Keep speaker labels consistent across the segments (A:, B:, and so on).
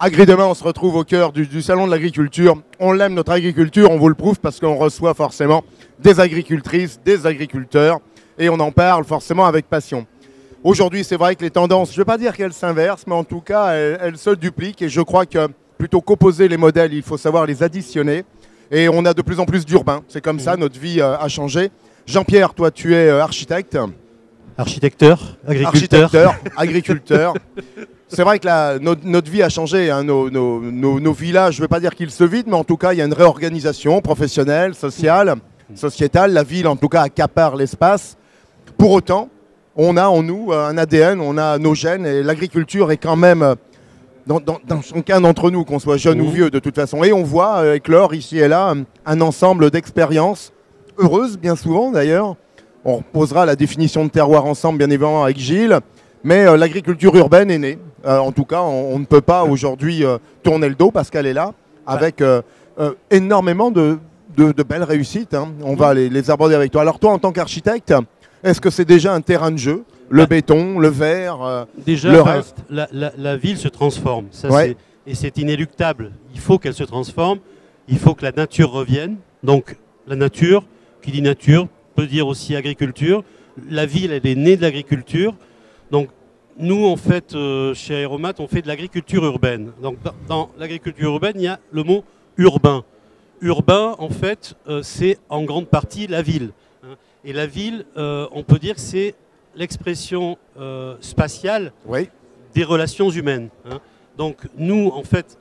A: Agri-Demain, on se retrouve au cœur du salon de l'agriculture. On l'aime, notre agriculture, on vous le prouve parce qu'on reçoit forcément des agricultrices, des agriculteurs, et on en parle forcément avec passion. Aujourd'hui, c'est vrai que les tendances, je ne vais pas dire qu'elles s'inversent, mais en tout cas, elles se dupliquent, et je crois que plutôt qu'opposer les modèles, il faut savoir les additionner, et on a de plus en plus d'urbains. C'est comme ça, notre vie a changé. Jean-Pierre, toi, tu es architecte.
B: Architecteur, agriculteur.
A: Architecteur, agriculteur. C'est vrai que notre vie a changé, hein. Nos villages, je ne veux pas dire qu'ils se vident, mais en tout cas, il y a une réorganisation professionnelle, sociale, sociétale. La ville, en tout cas, accapare l'espace. Pour autant, on a en nous un ADN, on a nos gènes, et l'agriculture est quand même, dans chacun d'entre nous, qu'on soit jeune ou vieux, de toute façon. Et on voit éclore ici et là un ensemble d'expériences, heureuses bien souvent d'ailleurs. On reposera la définition de terroir ensemble, bien évidemment, avec Gilles. Mais l'agriculture urbaine est née. En tout cas, on ne peut pas aujourd'hui tourner le dos parce qu'elle est là, avec énormément de belles réussites, hein. On va les aborder avec toi. Alors toi, en tant qu'architecte, est-ce que c'est déjà un terrain de jeu? Le béton, le verre,
B: déjà,
A: le reste.
B: la ville se transforme. Ça,
A: Ouais.
B: et c'est inéluctable. Il faut qu'elle se transforme. Il faut que la nature revienne. Donc la nature, qui dit nature, peut dire aussi agriculture. La ville, elle est née de l'agriculture. Donc, nous, en fait, chez Aéromat, on fait de l'agriculture urbaine. Donc, dans l'agriculture urbaine, il y a le mot urbain. Urbain, en fait, c'est en grande partie la ville, hein. Et la ville, on peut dire que c'est l'expression spatiale des relations humaines, hein. Donc, nous, en fait,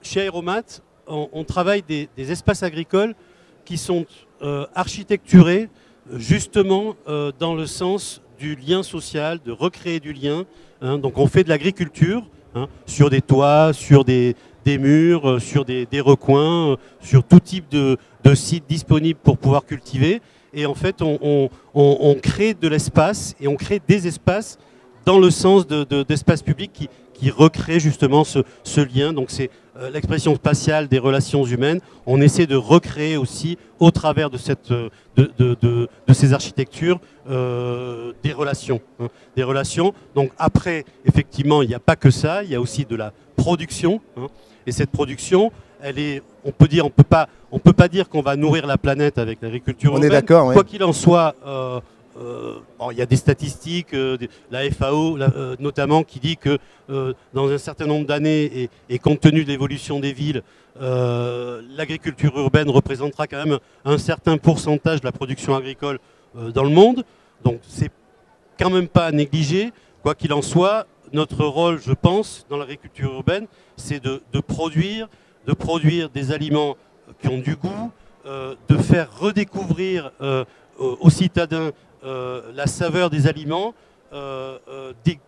B: chez Aéromat, on travaille des espaces agricoles qui sont architecturés justement dans le sens du lien social, de recréer du lien, hein. Donc on fait de l'agriculture, hein, sur des toits, sur des murs, sur des recoins, sur tout type de sites disponibles pour pouvoir cultiver. Et en fait, on crée de l'espace et on crée des espaces dans le sens d'espace public qui recrée justement ce lien. Donc c'est l'expression spatiale des relations humaines. On essaie de recréer aussi, au travers de ces architectures, des relations, hein. Des relations. Donc après, effectivement, il n'y a pas que ça, il y a aussi de la production, hein. Et cette production, elle est, on peut pas dire qu'on va nourrir la planète avec l'agriculture urbaine.
A: On est d'accord,
B: Quoi qu'il en soit, il y a des statistiques, la FAO notamment, qui dit que dans un certain nombre d'années, et compte tenu de l'évolution des villes, l'agriculture urbaine représentera quand même un certain pourcentage de la production agricole dans le monde. Donc c'est quand même pas à négliger. Quoi qu'il en soit, notre rôle, je pense, dans l'agriculture urbaine, c'est de produire des aliments qui ont du goût, de faire redécouvrir aux citadins la saveur des aliments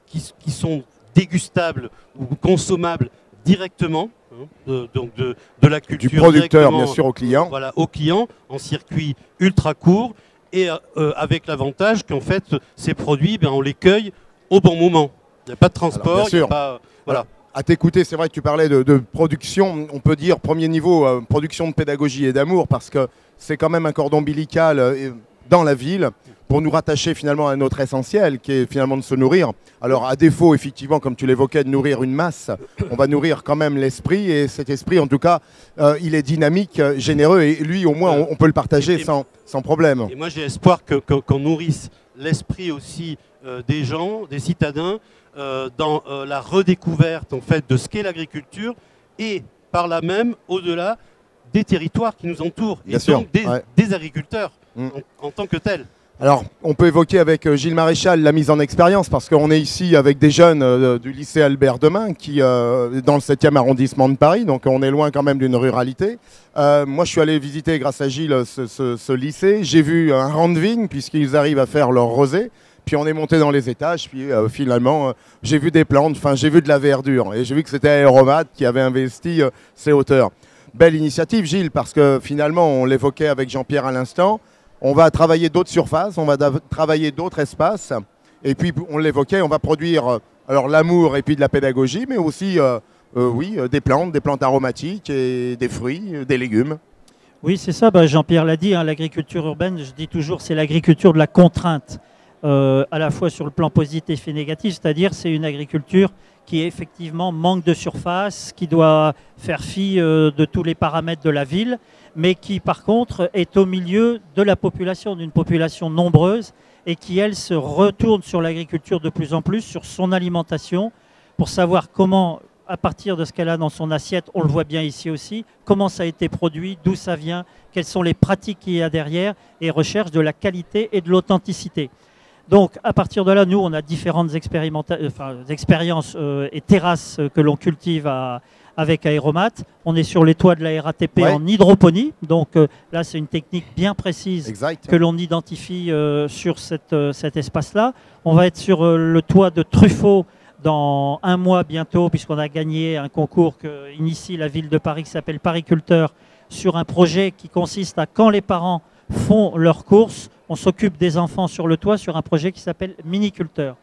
B: qui sont dégustables ou consommables directement, hein, donc de la culture.
A: Du producteur, bien sûr, au client.
B: Voilà, au client, en circuit ultra court, et avec l'avantage qu'en fait, ces produits, on les cueille au bon moment. Il n'y a pas de transport,
A: Alors, bien sûr.
B: Voilà.
A: À t'écouter, c'est vrai que tu parlais de production, on peut dire premier niveau, production de pédagogie et d'amour, parce que c'est quand même un cordon ombilical dans la ville pour nous rattacher finalement à notre essentiel, qui est finalement de se nourrir. Alors à défaut, effectivement, comme tu l'évoquais, de nourrir une masse, on va nourrir quand même l'esprit, et cet esprit, en tout cas, il est dynamique, généreux, et lui, au moins, on peut le partager sans problème.
B: Et moi, j'ai espoir qu'on nourrisse l'esprit aussi des gens, des citadins, dans la redécouverte en fait de ce qu'est l'agriculture, et par là même au-delà des territoires qui nous entourent,
A: Bien
B: et
A: sûr,
B: donc des agriculteurs en tant que tels.
A: Alors, on peut évoquer avec Gilles Maréchal la mise en expérience, parce qu'on est ici avec des jeunes du lycée Albert Demain, qui dans le 7e arrondissement de Paris, donc on est loin quand même d'une ruralité. Moi, je suis allé visiter, grâce à Gilles, ce lycée. J'ai vu un rang de vignes, puisqu'ils arrivent à faire leur rosée. Puis on est monté dans les étages, puis finalement, j'ai vu des plantes, j'ai vu de la verdure. Et j'ai vu que c'était Aéromat qui avait investi ces hauteurs. Belle initiative, Gilles, parce que finalement, on l'évoquait avec Jean-Pierre à l'instant, on va travailler d'autres surfaces, on va travailler d'autres espaces. Et puis, on l'évoquait, on va produire alors l'amour et puis de la pédagogie, mais aussi des plantes aromatiques et des fruits, des légumes.
C: Oui, c'est ça, Jean-Pierre l'a dit, hein, l'agriculture urbaine, je dis toujours, c'est l'agriculture de la contrainte. À la fois sur le plan positif et négatif, c'est-à-dire c'est une agriculture qui effectivement manque de surface, qui doit faire fi de tous les paramètres de la ville, mais qui par contre est au milieu de la population, d'une population nombreuse, et qui elle se retourne sur l'agriculture de plus en plus, sur son alimentation, pour savoir comment, à partir de ce qu'elle a dans son assiette, on le voit bien ici aussi, comment ça a été produit, d'où ça vient, quelles sont les pratiques qu'il y a derrière, et recherche de la qualité et de l'authenticité. Donc à partir de là, nous, on a différentes expériences et terrasses que l'on cultive avec Aéromat. On est sur les toits de la RATP en hydroponie. Donc là, c'est une technique bien précise que l'on identifie sur cet espace-là. On va être sur le toit de Truffaut dans un mois bientôt, puisqu'on a gagné un concours que initie la ville de Paris qui s'appelle Pariculteur, sur un projet qui consiste à, quand les parents font leurs courses, on s'occupe des enfants sur le toit sur un projet qui s'appelle Miniculteur.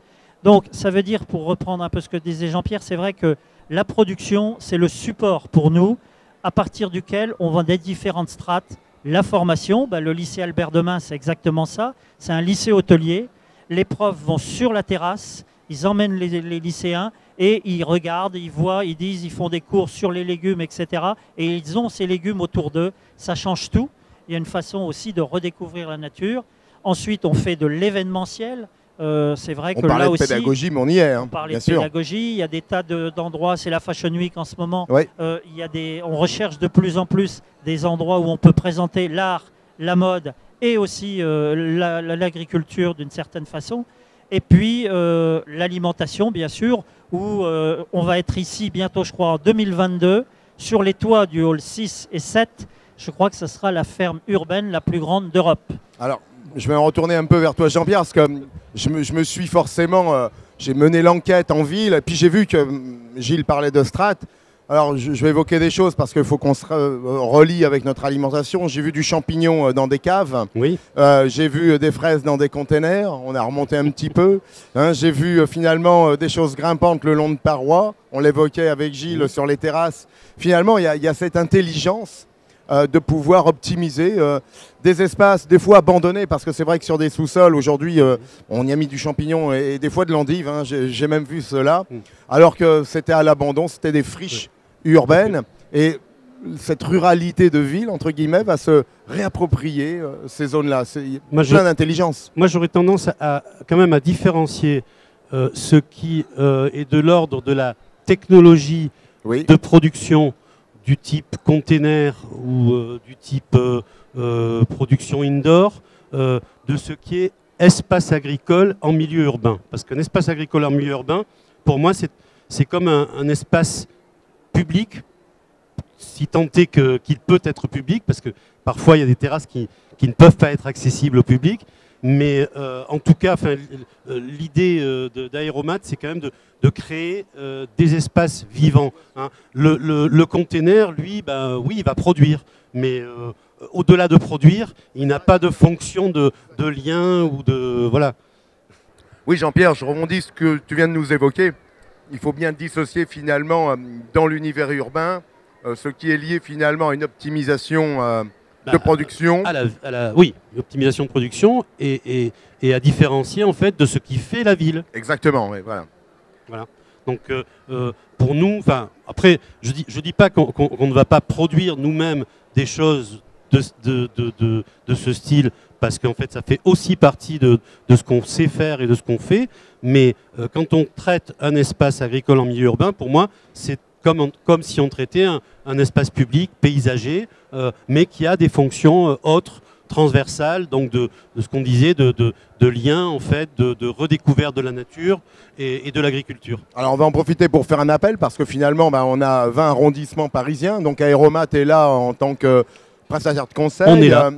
C: Donc ça veut dire, pour reprendre un peu ce que disait Jean-Pierre, c'est vrai que la production, c'est le support pour nous, à partir duquel on vend des différentes strates. La formation, le lycée Albert Demain, c'est exactement ça. C'est un lycée hôtelier. Les profs vont sur la terrasse, ils emmènent les lycéens et ils regardent, ils voient, ils disent, ils font des cours sur les légumes, etc. Et ils ont ces légumes autour d'eux. Ça change tout. Il y a une façon aussi de redécouvrir la nature. Ensuite, on fait de l'événementiel. C'est vrai que là aussi... On
A: parlait de pédagogie, mais on y est.
C: On parlait de pédagogie. Il y a des tas d'endroits. C'est la Fashion Week en ce moment.
A: Ouais.
C: On recherche de plus en plus des endroits où on peut présenter l'art, la mode et aussi l'agriculture d'une certaine façon. Et puis l'alimentation, bien sûr, où on va être ici bientôt, je crois, en 2022, sur les toits du hall 6 et 7. Je crois que ce sera la ferme urbaine la plus grande d'Europe.
A: Alors, je vais en retourner un peu vers toi, Jean-Pierre, parce que je me suis forcément... j'ai mené l'enquête en ville, et puis j'ai vu que Gilles parlait de Strat. Alors, je vais évoquer des choses, parce qu'il faut qu'on se relie avec notre alimentation. J'ai vu du champignon dans des caves.
B: Oui.
A: J'ai vu des fraises dans des containers. On a remonté un petit peu. J'ai vu finalement des choses grimpantes le long de parois. On l'évoquait avec Gilles sur les terrasses. Finalement, il y a cette intelligence de pouvoir optimiser des espaces, des fois abandonnés, parce que c'est vrai que sur des sous-sols, aujourd'hui, on y a mis du champignon et des fois de l'endive, j'ai même vu cela, alors que c'était à l'abandon, c'était des friches urbaines, et cette ruralité de ville, entre guillemets, va se réapproprier ces zones-là. C'est plein d'intelligence.
B: Moi, j'aurais tendance quand même à différencier ce qui est de l'ordre de la technologie de production du type container ou du type production indoor, de ce qui est espace agricole en milieu urbain. Parce qu'un espace agricole en milieu urbain, pour moi, c'est comme un espace public, si tant est qu'il peut être public, parce que parfois il y a des terrasses qui ne peuvent pas être accessibles au public. Mais en tout cas, l'idée d'Aéromat, c'est quand même de créer des espaces vivants. Hein. Le container, lui, oui, il va produire. Mais au-delà de produire, il n'a pas de fonction de lien ou de... Voilà.
A: Oui, Jean-Pierre, je rebondis ce que tu viens de nous évoquer. Il faut bien dissocier finalement dans l'univers urbain ce qui est lié finalement à une optimisation... de production.
B: Oui, l'optimisation de production et à différencier en fait de ce qui fait la ville.
A: Exactement, oui, voilà.
B: Donc pour nous, après, je dis pas qu'on ne va pas produire nous-mêmes des choses de ce style, parce qu'en fait ça fait aussi partie de ce qu'on sait faire et de ce qu'on fait, mais quand on traite un espace agricole en milieu urbain, pour moi, c'est comme si on traitait un espace public, paysager, mais qui a des fonctions autres, transversales, donc de ce qu'on disait, de lien, en fait, de redécouverte de la nature et de l'agriculture.
A: Alors on va en profiter pour faire un appel, parce que finalement, on a 20 arrondissements parisiens, donc Aéromat est là en tant que prestataire de conseil.
B: On est là.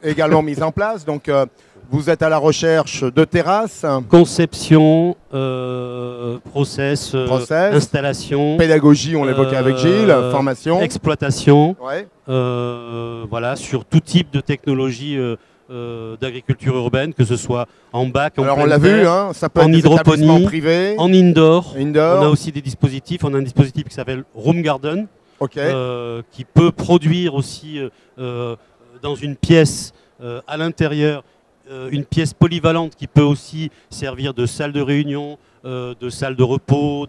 A: Également mis en place, donc... vous êtes à la recherche de terrasses.
B: Conception, process, installation.
A: Pédagogie, on l'évoquait avec Gilles, formation.
B: Exploitation,
A: ouais.
B: Voilà, sur tout type de technologie d'agriculture urbaine, que ce soit en bac, en
A: Alors on l'a vu, ça peut
B: en
A: être
B: hydroponie,
A: privé,
B: en indoor.
A: On
B: a aussi des dispositifs, on a un dispositif qui s'appelle Room Garden, qui peut produire aussi dans une pièce à l'intérieur, une pièce polyvalente qui peut aussi servir de salle de réunion, de salles de repos,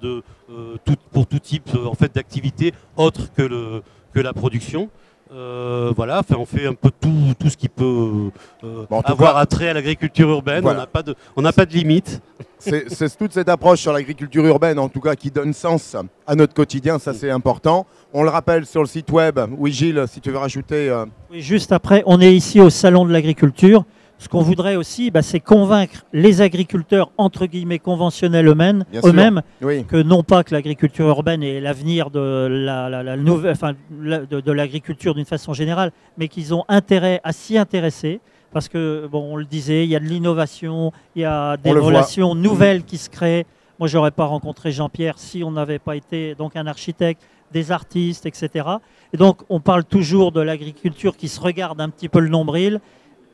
B: pour tout type en fait, d'activité autre que la production. Voilà, on fait un peu tout ce qui peut avoir attrait à l'agriculture urbaine. Voilà. On n'a pas de limite.
A: C'est toute cette approche sur l'agriculture urbaine, en tout cas, qui donne sens à notre quotidien. Ça, c'est important. On le rappelle sur le site web. Oui, Gilles, si tu veux rajouter.
C: Oui, juste après, on est ici au Salon de l'agriculture. Ce qu'on voudrait aussi, c'est convaincre les agriculteurs, entre guillemets, conventionnels eux-mêmes, oui, que non pas que l'agriculture urbaine est l'avenir de l'agriculture d'une façon générale, mais qu'ils ont intérêt à s'y intéresser. Parce que, bon, on le disait, il y a de l'innovation, il y a des relations nouvelles qui se créent. Moi, je n'aurais pas rencontré Jean-Pierre si on n'avait pas été donc un architecte, des artistes, etc. Et donc, on parle toujours de l'agriculture qui se regarde un petit peu le nombril.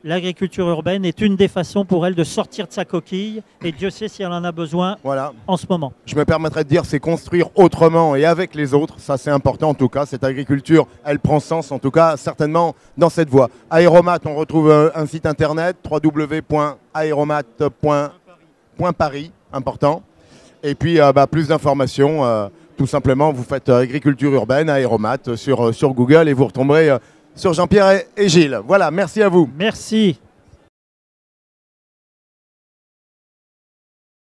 C: L'agriculture urbaine est une des façons pour elle de sortir de sa coquille, et Dieu sait si elle en a besoin en ce moment.
A: Je me permettrais de dire, c'est construire autrement et avec les autres, ça c'est important en tout cas. Cette agriculture, elle prend sens en tout cas certainement dans cette voie. Aéromat, on retrouve un site internet, www.aeromat.paris, important. Et puis plus d'informations, tout simplement vous faites agriculture urbaine, Aéromat sur Google et vous retomberez sur Jean-Pierre et Gilles. Voilà, merci à vous.
C: Merci.